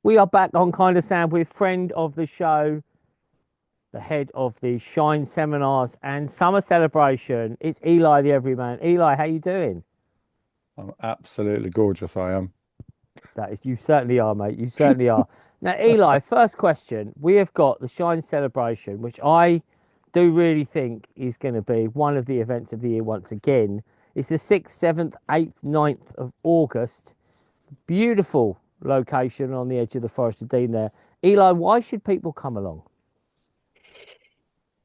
We are back on Kindasound with friend of the show, the head of the Shine Seminars and Summer Celebration. It's Eli the Everyman. Eli, how you doing? I'm absolutely gorgeous, I am. That is, you certainly are, mate. You certainly are. Now, Eli, first question. We have got the Shine Celebration, which I do really think is going to be one of the events of the year once again. It's the 6th, 7th, 8th, 9th of August. Beautiful location on the edge of the Forest of Dean there. Eli, why should people come along?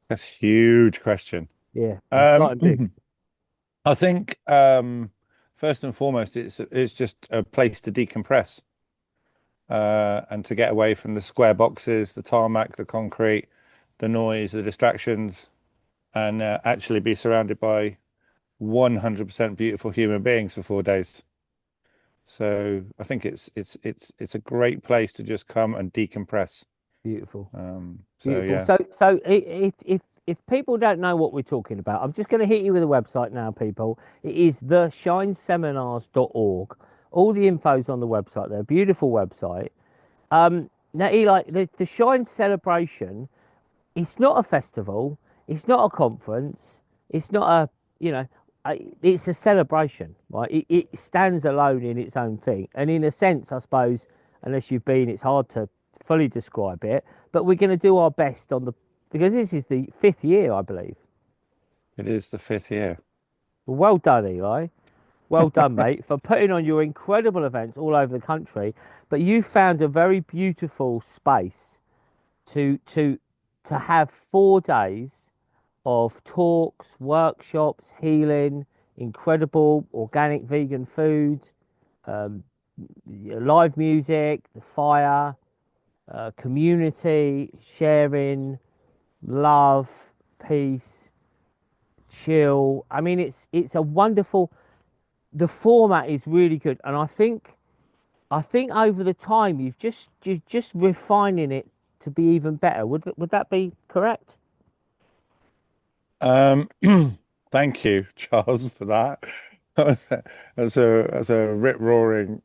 That's a huge question. Yeah, I'm Um, starting big. I think first and foremost, it's just a place to decompress and to get away from the square boxes, the tarmac, the concrete, the noise, the distractions, and actually be surrounded by 100% beautiful human beings for 4 days. So I think it's a great place to just come and decompress. Beautiful. So Beautiful. yeah, So if people don't know what we're talking about, I'm just going to hit you with a website now, people. It is theshineseminars.org. All the info's on the website there. Beautiful website. Now, Eli, the Shine celebration, it's not a festival, it's not a conference, it's not a, you know, it's a celebration, right? It stands alone in its own thing. And in a sense, I suppose, unless you've been, it's hard to fully describe it. But we're going to do our best on the, because this is the fifth year, I believe. it is the fifth year. Well done, Eli. Well done, mate, for putting on your incredible events all over the country. But you found a very beautiful space to to to have 4 days of talks, workshops, healing, incredible organic vegan food, um, live music, the fire, community, sharing, love, peace, chill. I mean, it's a wonderful. The format is really good, and I think over the time you're just refining it to be even better. Would that be correct? Um, Thank you, Charles, for that. That's a rip-roaring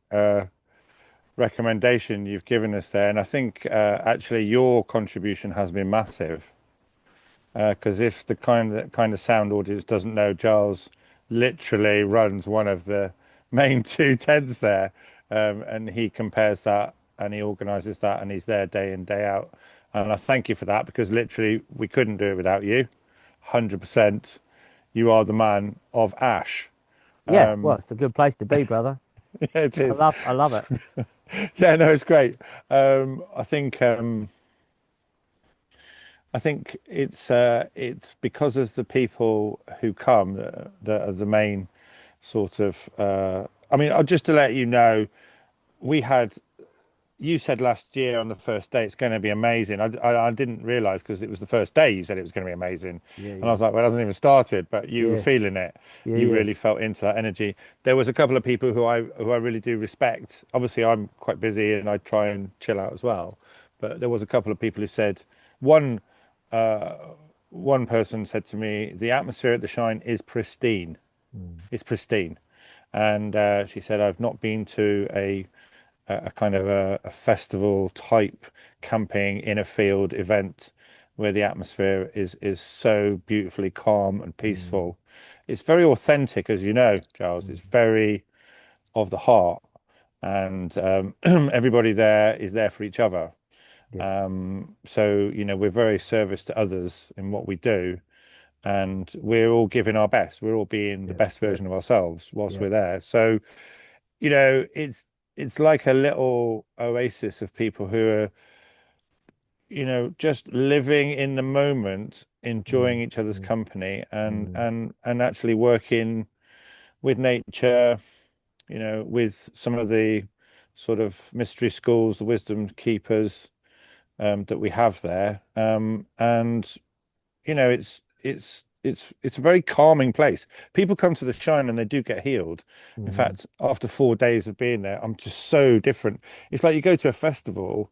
recommendation you've given us there, and I think actually your contribution has been massive. Because if the kind of sound audience doesn't know, Giles literally runs one of the main two tents there, and he compares that and he organises that, and he's there day in day out. And I thank you for that because literally we couldn't do it without you. 100%. You are the man of Ash. Yeah. Well, it's a good place to be, brother. Yeah, it I is. love I love it. Yeah, no, it's great. I think it's because of the people who come that are the main sort of. I mean, just to let you know, we had. You said last year on the first day it's going to be amazing. I didn't realize because it was the first day you said it was going to be amazing, Yeah, and I yeah, was like, well, it hasn't even started, but you were yeah, feeling it. yeah, You yeah, really felt into that energy. There was a couple of people who I really do respect. Obviously, I'm quite busy and I try and chill out as well, but there was a couple of people who said one. Uh, One person said to me, the atmosphere at the Shine is pristine. mm, It's pristine. And she said, I've not been to a kind of a festival type camping in a field event where the atmosphere is so beautifully calm and mm, peaceful. It's very authentic, as you know, Giles. It's mm. very of the heart. And everybody there is there for each other. Yeah, So, we're very service to others in what we do, and we're all giving our best. We're all being the yeah, best yeah, version of ourselves whilst yeah, we're there. So, it's like a little oasis of people who are, just living in the moment, mm, enjoying each other's mm, company and mm. and actually working with nature, with some of the sort of mystery schools, the wisdom keepers that we have there. And it's a very calming place. People come to the Shine and they do get healed. In Mm. fact, after 4 days of being there, I'm just so different. It's like you go to a festival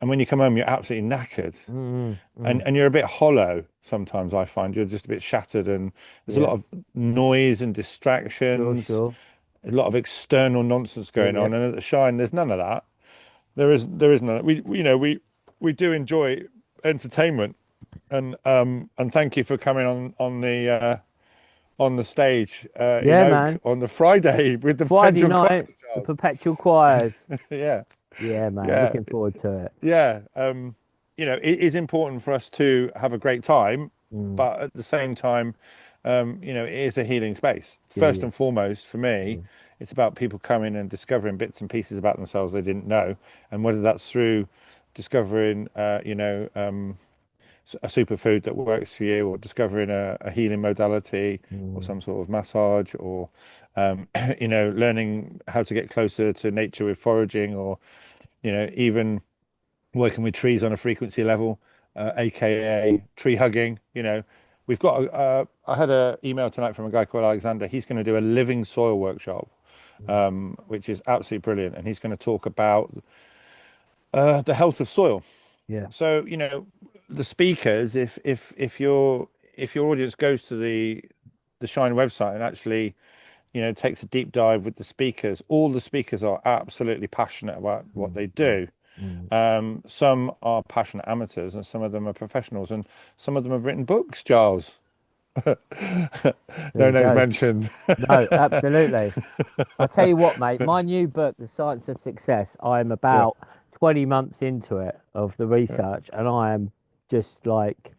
and when you come home, you're absolutely knackered Mm, and, mm. and you're a bit hollow. Sometimes I find you're just a bit shattered and there's a Yeah, lot of noise and sure, distractions, sure. a lot of external nonsense Yeah, going yeah, on. And at the Shine, there's none of that. there is none. We you know we do enjoy entertainment, and thank you for coming on the stage in Yeah, Oak man. on the Friday with the Friday Perpetual Choirs, night, the Charles. perpetual choirs. Yeah, Yeah, man. yeah, Looking forward to it. yeah. It is important for us to have a great time, Mm. but at the same time, it is a healing space. Yeah, First yeah. and foremost, for me, Mm. it's about people coming and discovering bits and pieces about themselves they didn't know, and whether that's through discovering, a superfood that works for you, or discovering a healing modality, or Mm. some sort of massage, or learning how to get closer to nature with foraging, or even working with trees on a frequency level, aka tree hugging. We've got I had an email tonight from a guy called Alexander. He's going to do a living soil workshop, Mm. which is absolutely brilliant, and he's going to talk about the health of soil. Yeah. So, the speakers, if your audience goes to the Shine website and actually, takes a deep dive with the speakers, all the speakers are absolutely passionate about what Mm. they Mm. do. Mm. Some are passionate amateurs, and some of them are professionals, and some of them have written books, Giles. There No you names go. mentioned. No, absolutely. I tell you what, mate, my new book, The Science of Success, I'm Yeah, about 20 months into it of the yeah. research, and I am just like,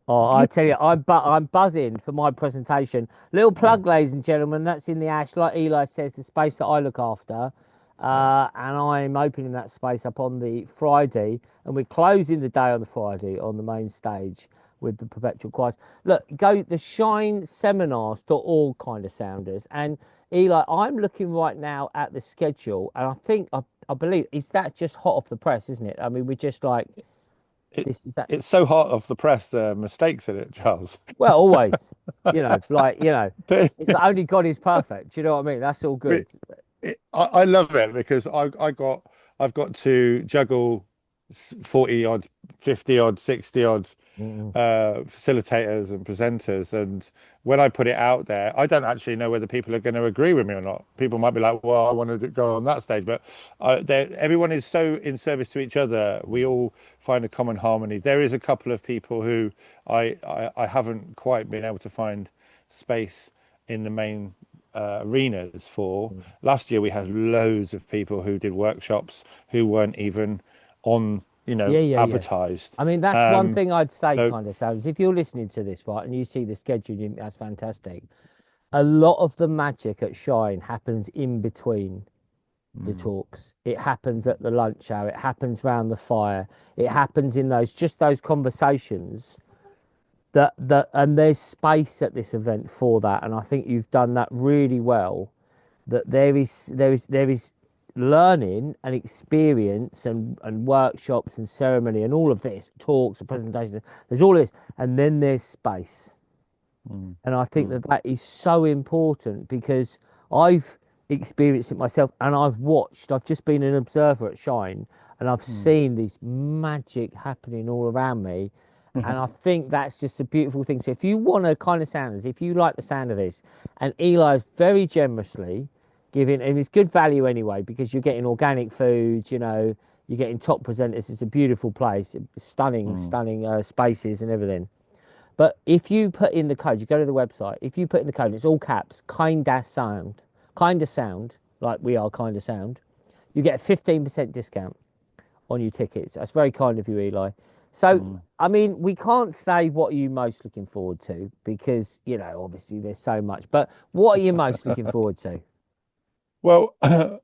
oh, I tell you, I'm buzzing for my presentation. Little Yeah, plug, ladies and gentlemen, that's in the ash, like Eli says, the space that I look after. yeah. And I'm opening that space up on the Friday, and we're closing the day on the Friday on the main stage with the Perpetual Choirs. Look, go the shineseminars.org kind of sounders. And Eli, I'm looking right now at the schedule, and I believe is that just hot off the press, isn't it? I mean, we're just like It this is that it's so hot off the press, the mistakes in it, Charles. well, always, it's only God is perfect. Do you know what I mean? That's all good. I love it because I've got to juggle 40 odd, 50 odd, 60 odd Mm, facilitators and presenters, and when I put it out there, I don't actually know whether people are going to agree with me or not. People might be like, well, I want to go on that stage, but everyone is so in service to each other. We mm, all find a common harmony. There is a couple of people who I haven't quite been able to find space in the main arenas for. mm. Last year we had loads of people who did workshops who weren't even on, Yeah, yeah, yeah. advertised. I mean, that's one Um, thing I'd say, so kind of sounds. If you're listening to this, right, and you see the schedule, you think that's fantastic. A lot of the magic at Shine happens in between the mm, talks. It happens at the lunch hour. It happens round the fire. It happens in those conversations and there's space at this event for that. And I think you've done that really well. That there is learning and experience and workshops and ceremony and all of this talks and presentations. There's all this, and then there's space. mm, And I think mm, that is so important because I've experienced it myself and I've just been an observer at Shine and I've mm. seen this magic happening all around me. And I think that's just a beautiful thing. So if you want to kind of sound this, if you like the sound of this, and Eli's very generously giving, and it's good value anyway, because you're getting organic foods, you're getting top presenters. It's a beautiful place, stunning, Mm, stunning spaces and everything. But if you put in the code, you go to the website, if you put in the code, it's all caps, kind of sound, like we are kind of sound, you get a 15% discount on your tickets. That's very kind of you, Eli. So, mm. I mean, we can't say what are you most looking forward to because, obviously there's so much, but what are you most looking forward to? Well,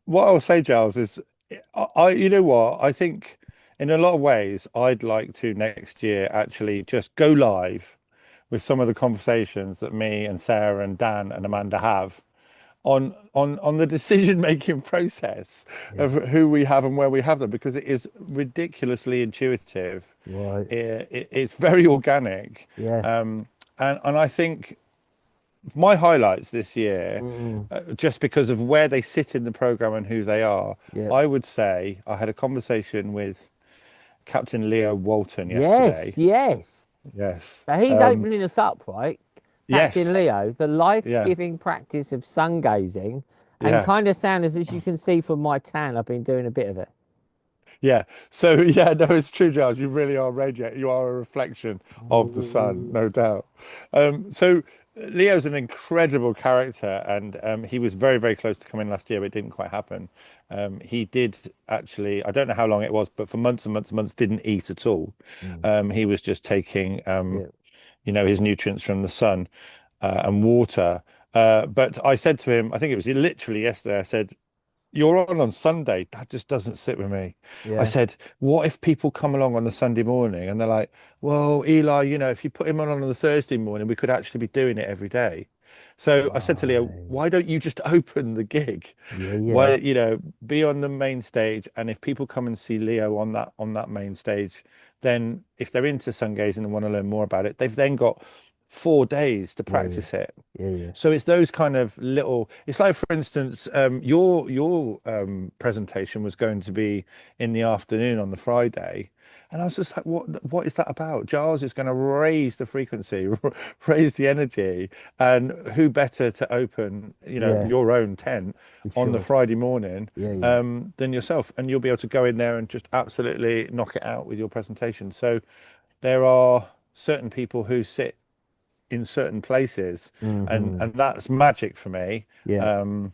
what I'll say, Giles, is you know what? I think in a lot of ways, I'd like to next year actually just go live with some of the conversations that me and Sarah and Dan and Amanda have on the decision making process Yeah, of who we have and where we have them, because it is ridiculously intuitive. right. It's very organic, Yeah. and I think my highlights this year, Mm, just because of where they sit in the program and who they are, yeah. I would say I had a conversation with Captain Leo Walton Yes, yesterday. yes. Yes. So he's opening us up, right? Captain Yes. Leo, the Yeah. life-giving practice of sun gazing and Yeah. kind of sound as you can see from my tan, I've been doing a bit of it. Yeah. So yeah, no, it's true, Giles. You really are radiant. You are a reflection of the sun, no doubt. So Leo's an incredible character, and he was very, very close to coming last year, but it didn't quite happen. He did actually, I don't know how long it was, but for months and months and months, didn't eat at all. Mm. He was just taking, Yeah, his nutrients from the sun and water. But I said to him, I think it was literally yesterday, I said, you're on Sunday. That just doesn't sit with me. I yeah. said, what if people come along on the Sunday morning and they're like, well, Eli, if you put him on the Thursday morning, we could actually be doing it every day. So I said to Leo, Right. why don't you just open the gig? Yeah, yeah, Why, be on the main stage, and if people come and see Leo on that main stage, then if they're into sun gazing and want to learn more about it, they've then got 4 days to yeah, yeah, practice it. yeah, yeah, So it's those kind of little. It's like, for instance, your presentation was going to be in the afternoon on the Friday, and I was just like, what is that about? Giles is going to raise the frequency, raise the energy, and who better to open, yeah, your own tent for on the sure. Friday morning, Yeah, yeah. than yourself, and you'll be able to go in there and just absolutely knock it out with your presentation. So there are certain people who sit in certain places, and Hmm. that's magic for me. Yeah, Um,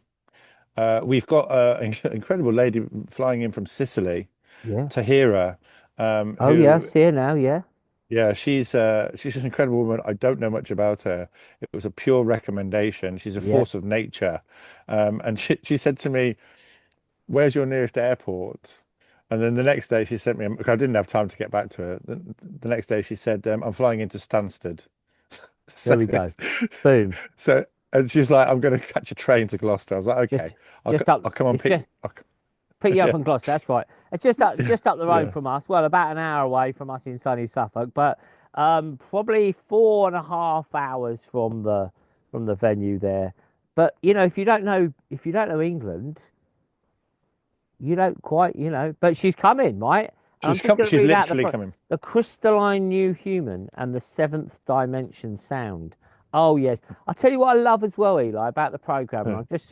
we've got an incredible lady flying in from Sicily, yeah. Tahira, Oh, yeah, I who, see her now. Yeah, yeah, she's an incredible woman. I don't know much about her. It was a pure recommendation. She's a yeah. force of nature, and she said to me, "Where's your nearest airport?" And then the next day she sent me. I didn't have time to get back to her. The next day she said, "I'm flying into Stansted." There So, we go. Boom. so, and she's like, "I'm going to catch a train to Gloucester." I was like, "Okay, Just, just up. I'll come and It's pick." just pick you up Yeah, from Gloucester. That's right. It's just up the road yeah, from us. Well, about an hour away from us in sunny Suffolk, but probably 4.5 hours from the venue there. But if you don't know England, you don't quite, But she's coming, right? And I'm she's just come. going to She's read out literally coming. the crystalline new human and the seventh dimension sound. Oh yes, I tell you what I love as well, Eli, about the program, and Yeah, I've just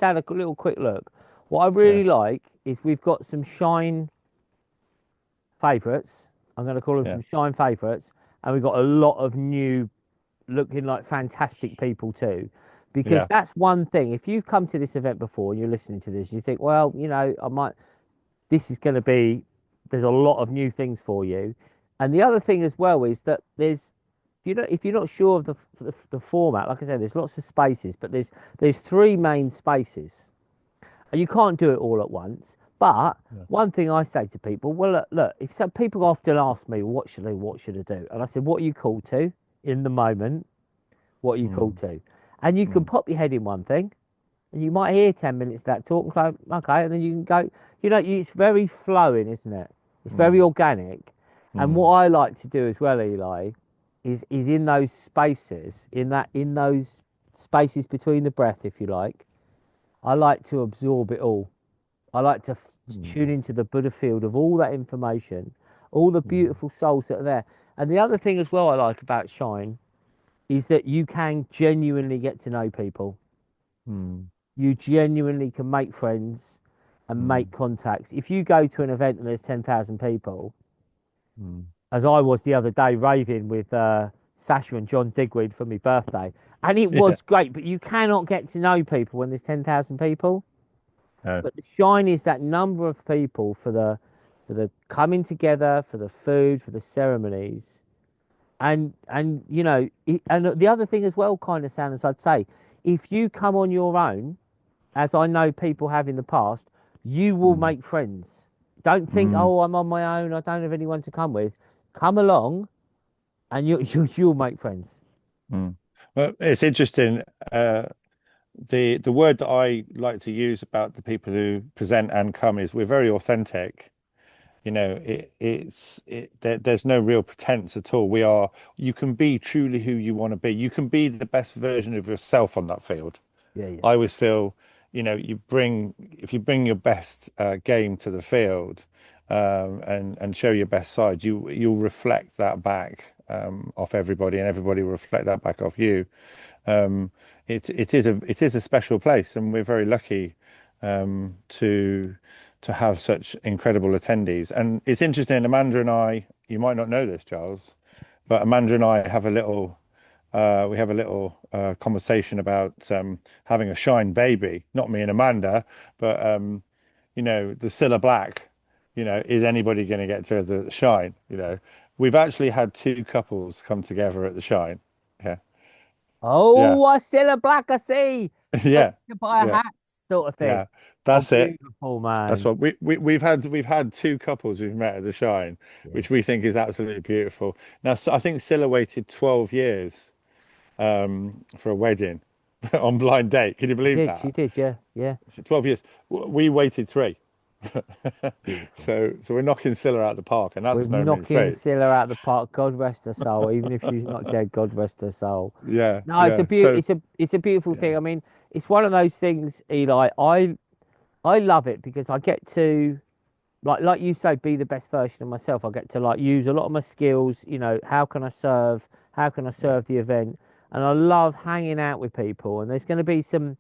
had a little quick look. What I really yeah, like is we've got some Shine favourites. I'm going to call them yeah, some Shine favourites, and we've got a lot of new looking like fantastic people too. Because yeah. that's one thing. If you've come to this event before and you're listening to this, you think, well, I might this is going to be there's a lot of new things for you. And the other thing as well is that if you're not sure of the format, like I said, there's lots of spaces, but there's three main spaces, and you can't do it all at once. But Yeah. one thing I say to people, well, look, if some people often ask me, what should I do? And I said, what are you called to in the moment? What are you called Mm, to? And you can mm, pop your head in one thing, and you might hear 10 minutes of that talk and go, okay, and then you can go, it's very flowing, isn't it? It's very mm, organic. And what mm, I like to do as well, Eli, is in those spaces, in those spaces between the breath, if you like, I like to absorb it all. I like to tune mm, into the Buddha field of all that information, all the mm, beautiful souls that are there. And the other thing as well I like about Shine is that you can genuinely get to know people. mm, You genuinely can make friends and make mm, contacts. If you go to an event and there's 10,000 people, mm. as I was the other day raving with Sasha and John Digweed for my birthday, and it Yeah. was great, but you cannot get to know people when there's 10,000 people. No. But the shine is that number of people for the coming together, for the food, for the ceremonies, and the other thing as well, kind of sound as I'd say, if you come on your own, as I know people have in the past, you will Mm, make friends. Don't think, mm, oh, I'm on my own. I don't have anyone to come with. Come along, and you'll make friends. mm. Well, it's interesting. The word that I like to use about the people who present and come is we're very authentic. There's no real pretense at all. You can be truly who you want to be. You can be the best version of yourself on that field. Yeah, yeah, I always feel, if you bring your best game to the field, and show your best side, you'll reflect that back off everybody, and everybody will reflect that back off you. Um, it is a special place, and we're very lucky to to have such incredible attendees. And it's interesting, Amanda and I, you might not know this, Giles, but Amanda and I have a little conversation about having a Shine baby. Not me and Amanda, but the Cilla Black. Is anybody going to get to the Shine? We've actually had two couples come together at the Shine. Yeah, yeah, Oh, I still a black I see. yeah, To buy a yeah, hat, sort of thing. yeah. Oh, That's it. beautiful, That's man. what we've had two couples who've met at the Shine, Yeah. which we think is absolutely beautiful. Now, so I think Cilla waited 12 years for a wedding on blind date. Can you She believe did, she that? did, yeah, yeah. 12 years. We waited three. Beautiful. So we're knocking Cilla out of the park, and We're that's no mean knocking feat. Scylla out of the park. God rest her soul. Even if she's not dead, God rest her soul. Yeah, No, it's a yeah. So it's a beautiful yeah, thing. I mean, it's one of those things, Eli. I love it because I get to like you say, be the best version of myself. I get to like use a lot of my skills. How can I serve? How can I yeah. serve the event? And I love hanging out with people. And there's going to be some,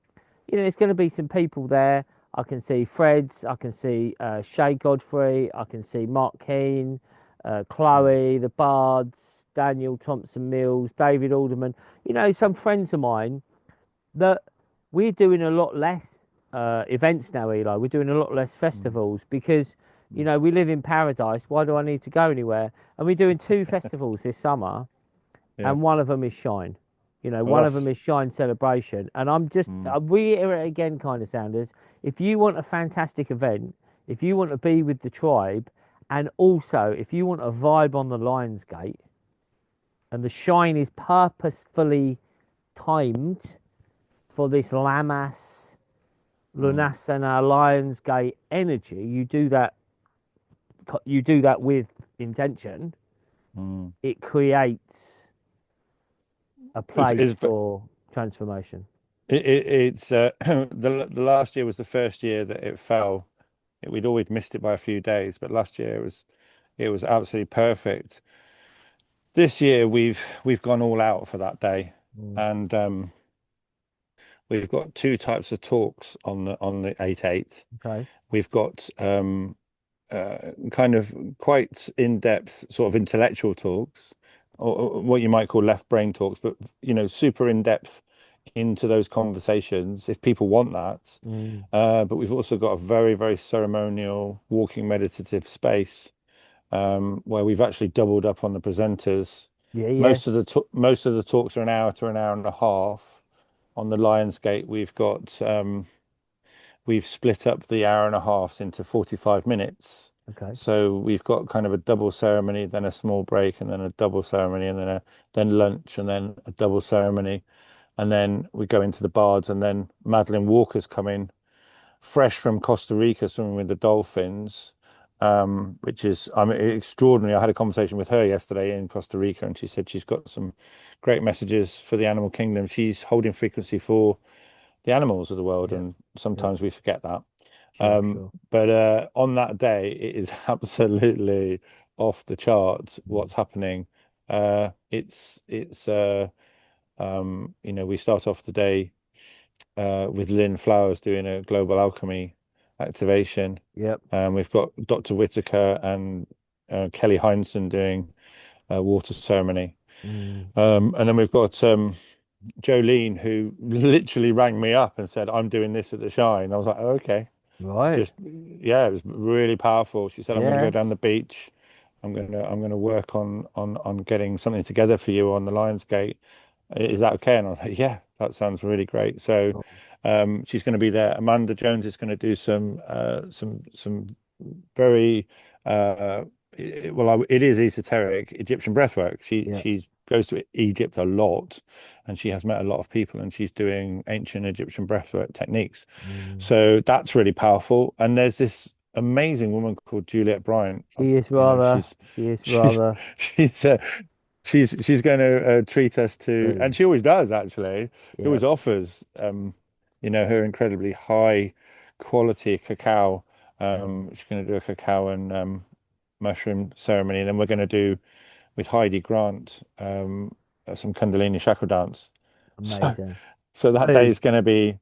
there's going to be some people there. I can see Freds. I can see Shay Godfrey. I can see Mark Keane, Mm, Chloe, the Bards, Daniel Thompson Mills, David Alderman. Some friends of mine that we're doing a lot less events now, Eli. We're doing a lot less mm, festivals because, mm. we live in paradise. Why do I need to go anywhere? And we're doing two festivals this summer, Yeah. and one of them is Shine. Well, One of them is Shine Celebration. And I mm, reiterate again, kind of sounders, if you want a fantastic event, if you want to be with the tribe, and also if you want a vibe on the Lionsgate, and the Shine is purposefully timed for this Lamas mm, Lunasana Lionsgate energy, you do that with intention. mm. It creates a It's, place it's for transformation. it's the last year was the first year that it fell. We'd always missed it by a few days, but last year it was absolutely perfect. This year we've gone all out for that day, Mm, and we've got two types of talks on the 8/8. okay. We've got kind of quite in-depth sort of intellectual talks, or what you might call left brain talks, but super in-depth into those conversations if people want that. Mm, But we've also got a very, very ceremonial walking meditative space where we've actually doubled up on the presenters. yeah, yeah. Most of the talks are an hour to an hour and a half. On the Lionsgate, we've split up the hour and a half into 45 minutes. Okay. So we've got kind of a double ceremony, then a small break, and then a double ceremony, and then lunch, and then a double ceremony, and then we go into the bards, and then Madeline Walker's coming fresh from Costa Rica swimming with the dolphins, which is extraordinary. I had a conversation with her yesterday in Costa Rica, and she said she's got some great messages for the animal kingdom. She's holding frequency for the animals of the world, Yep. and Yep. sometimes we forget that. Sure, sure. But on that day, it is absolutely off the charts Mm, what's happening. It's we start off the day with Lynn Flowers doing a global alchemy activation. yep. We've got Dr. Whitaker and Kelly Heinsohn doing a water ceremony. Mm, And then we've got Jolene, who literally rang me up and said, I'm doing this at the Shine. I was like, oh, okay. right. Just, yeah, it was really powerful. She said, I'm going to go Yeah. down the beach. I'm going to work on getting something together for you on the Lionsgate. Is that okay? And I was like, yeah, that sounds really great. So Cool. she's going to be there. Amanda Jones is going to do some very well, it is esoteric Egyptian breathwork. She Yeah. she goes to Egypt a lot, and she has met a lot of people, and she's doing ancient Egyptian breathwork techniques. Mm. So that's really powerful. And there's this amazing woman called Juliet Bryant. She is rather. She is She's rather. she's uh, she's going to treat us to, and Boom. she always does actually. She Yep. always offers, her incredibly high quality cacao. Mm, She's going to do a cacao and mushroom ceremony, and then we're going to do with Heidi Grant some Kundalini chakra dance. So amazing. so that day Boom. is going to be,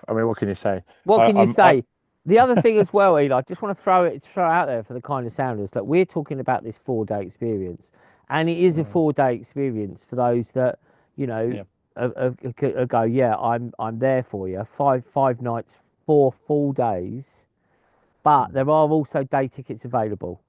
I mean, what can you say? What I, can you I'm I, say? The other thing as well, Eli, I just want to throw it out there for the kind of sounders that we're talking about this 4 day experience, and it is a Mm, 4 day experience for those that you know yeah. go, yeah, I'm there for you. Five nights, 4 full days, but Mm, there are also day tickets available.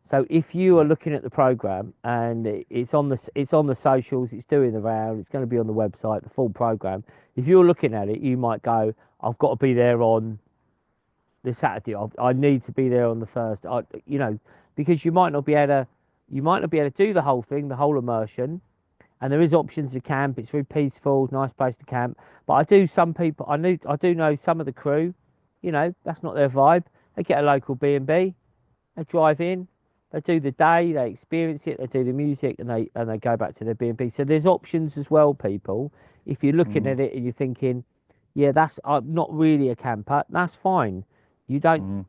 So if you are yeah. looking at the program and it's on the socials, it's doing the round, it's going to be on the website, the full program. If you're looking at it, you might go, I've got to be there on the Saturday. I need to be there on the first. Because you might not be able to do the whole thing, the whole immersion. And there is options to camp. It's very peaceful, nice place to camp. But some people. I do know some of the crew. That's not their vibe. They get a local B&B. They drive in. They do the day. They experience it. They do the music, and they go back to their B&B. So there's options as well, people. If you're looking Mm, at it and you're thinking, yeah, that's I'm not really a camper. That's fine. You don't. mm,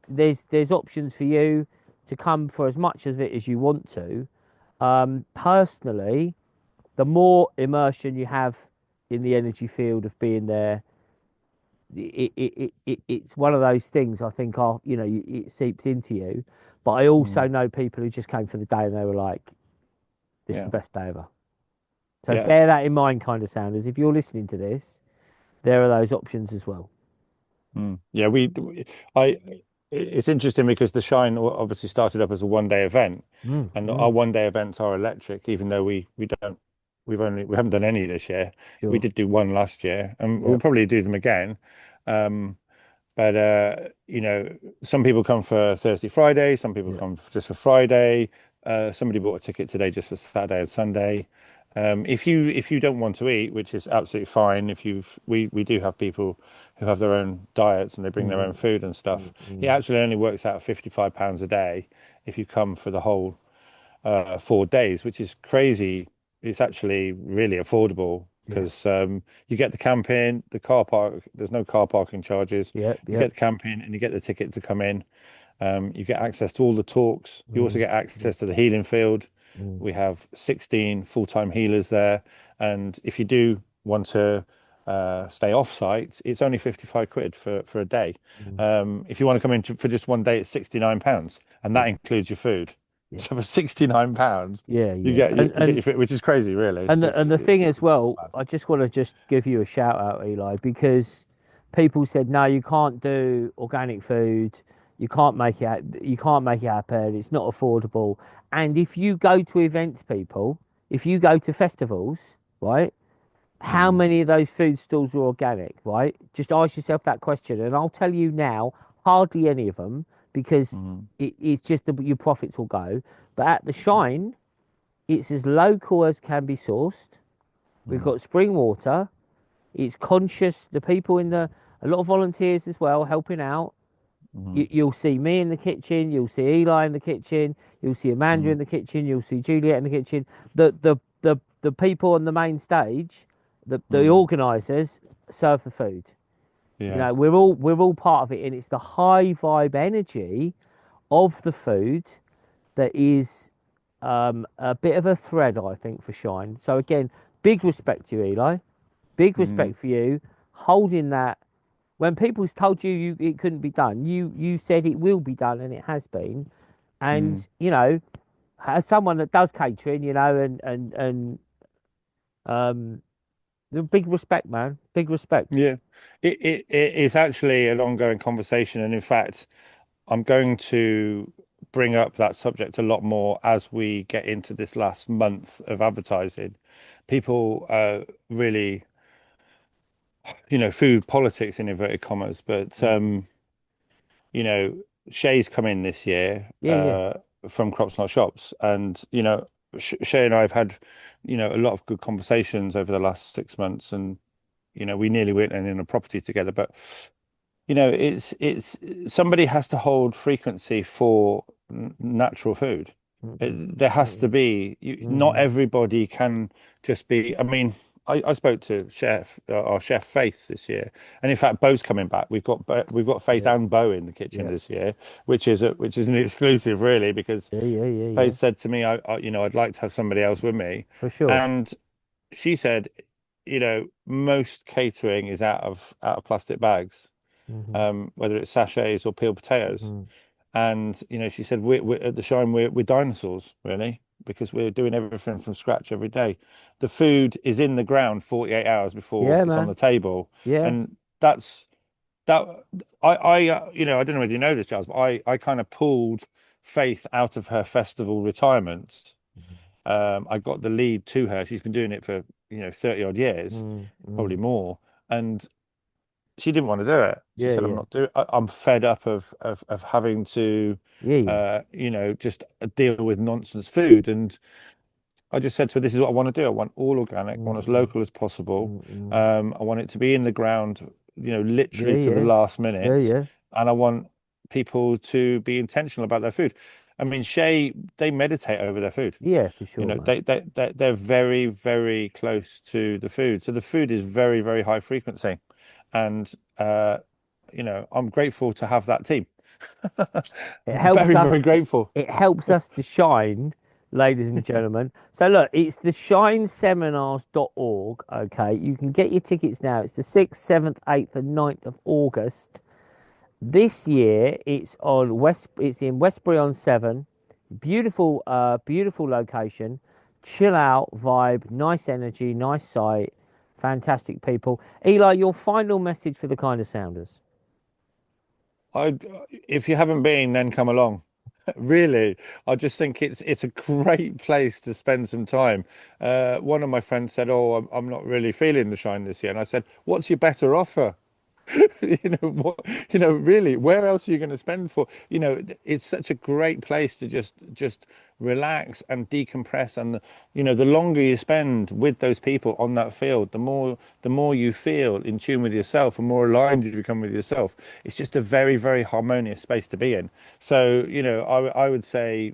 There's options for you to come for as much of it as you want to. Personally, the more immersion you have in the energy field of being there, it's one of those things I think it seeps into you. But I also mm, know people who just came for the day and they were like, "This is the yeah. best day ever." So Yeah. bear that in mind, kind of sounders. If you're listening to this, there are those options as well. Mm. Yeah, I, it's interesting because the Shine obviously started up as a 1 day event, Mm, and our mm, 1 day events are electric, even though we haven't done any this year. We sure. did do one last year, and we'll Yep. probably do them again. Um, but some people come for Thursday, Friday, some people Yep. come just for Friday. Somebody bought a ticket today just for Saturday and Sunday. If you don't want to eat, which is absolutely fine, if you've we do have people who have their own diets and they bring their own Mm, food and mm, stuff. It mm. actually only works out £55 a day if you come for the whole 4 days, which is crazy. It's actually really affordable Yeah. because you get the camping, the car park. There's no car parking charges. Yep. You Yep. get the camping and you get the ticket to come in. You get access to all the talks. You also Mm, get mm, access to the healing field. mm, We have 16 full-time healers there. And if you do want to stay off-site, it's only 55 quid for a day. mm. If you want to come in for just 1 day, it's £69, and Yeah. that includes your food. Yeah. So for £69, Yeah. you Yeah. get you get your food, which is crazy, really. And It's the thing it's as well, mad. I just want to just give you a shout out, Eli, because people said no, you can't do organic food, you can't make it happen, it's not affordable. And if you go to events, people, if you go to festivals, right, how Mm, many of those food stalls are organic, right? Just ask yourself that question, and I'll tell you now, hardly any of them, because mm, it's just your profits will go. But at the Shine, it's as local as can be sourced. We've mm, got spring water. It's conscious. The people a lot of volunteers as well helping out. mm, You'll see me in the kitchen. You'll see Eli in the kitchen. You'll see Amanda mm, in the kitchen. You'll see Juliet in the kitchen. The people on the main stage, the mm. organisers serve the food. Yeah. We're all part of it, and it's the high vibe energy of the food that is a bit of a thread, I think, for Shine. So again, big respect to you, Eli. Big Mm, respect for you holding that. When people's told you it couldn't be done, you said it will be done, and it has been. And mm. as someone that does catering, and um, big respect, man. Big respect. Yeah. It is actually an ongoing conversation, and in fact, I'm going to bring up that subject a lot more as we get into this last month of advertising. People really, food politics in inverted commas, but Mm. you know, Shay's come in this year Yeah, yeah, from Crops Not Shops, and Shay and I have had a lot of good conversations over the last 6 months, and we nearly went in a property together, but it's somebody has to hold frequency for natural food. mm-mm, There has to mm-mm, be, not mm-mm. everybody can just be. I mean, I spoke to our chef Faith this year, and in fact, Bo's coming back. We've got Faith Yeah, and Bo in the kitchen yeah, this year, which is an exclusive, really, because yeah, yeah, yeah, yeah, Faith said to me, I'd like to have somebody else with me, for sure. and she said, most catering is out of plastic bags. Hmm. whether it's sachets or peeled potatoes. Hmm. And she said we're at the Shine, we're dinosaurs really, because we're doing everything from scratch every day. The food is in the ground 48 hours before Yeah, it's on the man. table, Yeah. and that's that. I don't know whether you know this, Giles, but I kind of pulled Faith out of her festival retirement. I got the lead to her. She's been doing it for 30 odd years, Mm, probably mm. more, and she didn't want to do it. She Yeah, said, "I'm yeah. not doing. I'm fed up of having to, Yeah, yeah. just deal with nonsense food." And I just said to her, "This is what I want to do. I want all organic. I want Mm, as mm, local as possible. mm, mm. I want it to be in the ground, Yeah, literally to the yeah. last Yeah, minute, yeah. and I want people to be intentional about their food." I mean, Shay, they meditate over their food. Yeah, for sure, man. They're very, very close to the food. So the food is very, very high frequency. And I'm grateful to have that team. It helps Very, us. very grateful. It helps us to shine, ladies and gentlemen. So look, it's the shineseminars.org. Okay, you can get your tickets now. It's the 6th, 7th, 8th, and 9th of August. This year, It's in Westbury-on-Severn. Beautiful, beautiful location. Chill out vibe, nice energy, nice site, fantastic people. Eli, your final message for the kind of sounders. I, if you haven't been, then come along. Really, I just think it's a great place to spend some time. One of my friends said, "Oh, I'm not really feeling the shine this year," and I said, "What's your better offer?" What, really, where else are you going to spend for, it's such a great place to just relax and decompress. And the longer you spend with those people on that field, the more you feel in tune with yourself and more aligned you become with yourself. It's just a very, very harmonious space to be in. So, I would say,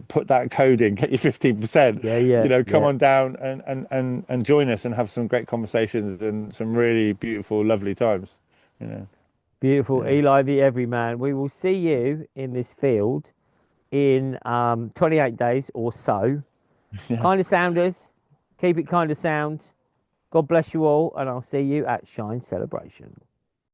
put that code in, get your 15%, Yeah, yeah, come yeah. on down and join us and have some great conversations and some really beautiful, lovely times. You know, Beautiful. yeah, Eli the Everyman. We will see you in this field in 28 days or so. yeah. Kind of sounders, keep it kind of sound. God bless you all, and I'll see you at Shine Celebration.